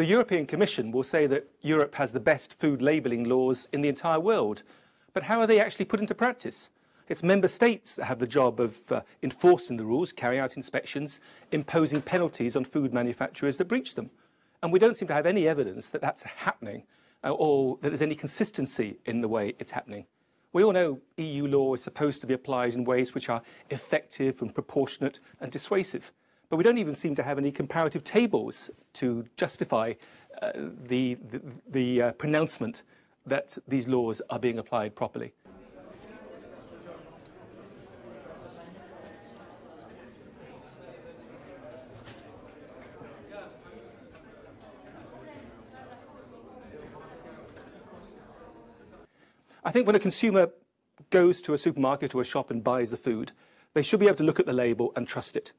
The European Commission will say that Europe has the best food labelling laws in the entire world. But how are they actually put into practice? It's member states that have the job of enforcing the rules, carrying out inspections, imposing penalties on food manufacturers that breach them. And we don't seem to have any evidence that that's happening or that there's any consistency in the way it's happening. We all know EU law is supposed to be applied in ways which are effective and proportionate and dissuasive. But we don't even seem to have any comparative tables to justify the pronouncement that these laws are being applied properly. I think when a consumer goes to a supermarket or a shop and buys the food, they should be able to look at the label and trust it.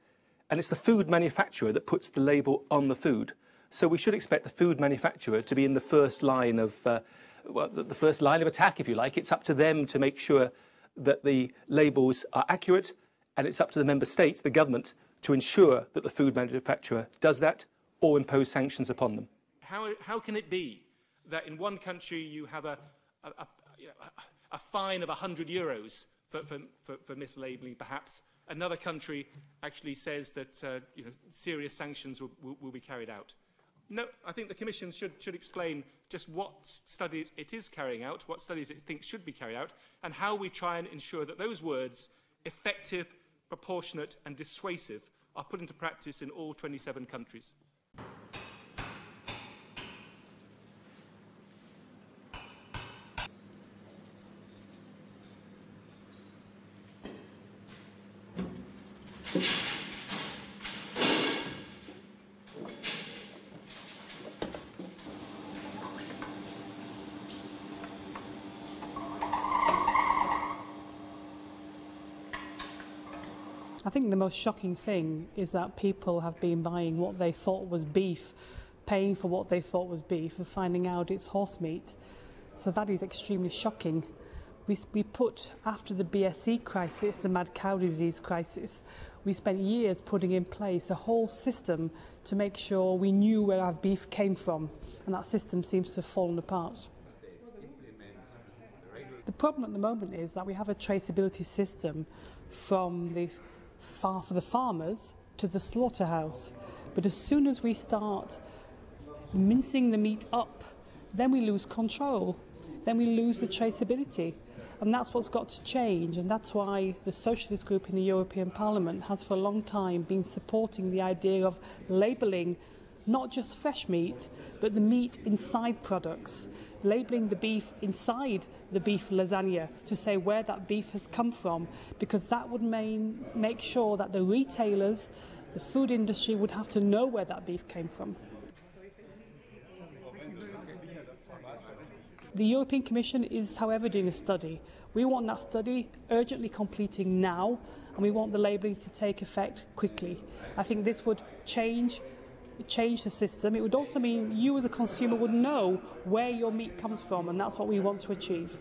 And it's the food manufacturer that puts the label on the food. So we should expect the food manufacturer to be in the first line of, the first line of attack, if you like. It's up to them to make sure that the labels are accurate, and it's up to the member state, the government, to ensure that the food manufacturer does that or impose sanctions upon them. How can it be that in one country you have a fine of €100 for mislabelling, perhaps? Another country actually says that serious sanctions will be carried out. No, I think the Commission should explain just what studies it is carrying out, what studies it thinks should be carried out, and how we try and ensure that those words, effective, proportionate and dissuasive, are put into practice in all 27 countries. I think the most shocking thing is that people have been buying what they thought was beef, paying for what they thought was beef, and finding out it's horse meat. So that is extremely shocking. We put, after the BSE crisis, the mad cow disease crisis, we spent years putting in place a whole system to make sure we knew where our beef came from, and that system seems to have fallen apart. The problem at the moment is that we have a traceability system from for the farmers to the slaughterhouse. But as soon as we start mincing the meat up, then we lose control, then we lose the traceability. And that's what's got to change, and that's why the Socialist group in the European Parliament has for a long time been supporting the idea of labelling not just fresh meat, but the meat inside products, labelling the beef inside the beef lasagna to say where that beef has come from, because that would make sure that the retailers, the food industry would have to know where that beef came from. The European Commission is, however, doing a study. We want that study urgently completing now, and we want the labelling to take effect quickly. I think this would change the system. It would also mean you as a consumer would know where your meat comes from, and that's what we want to achieve.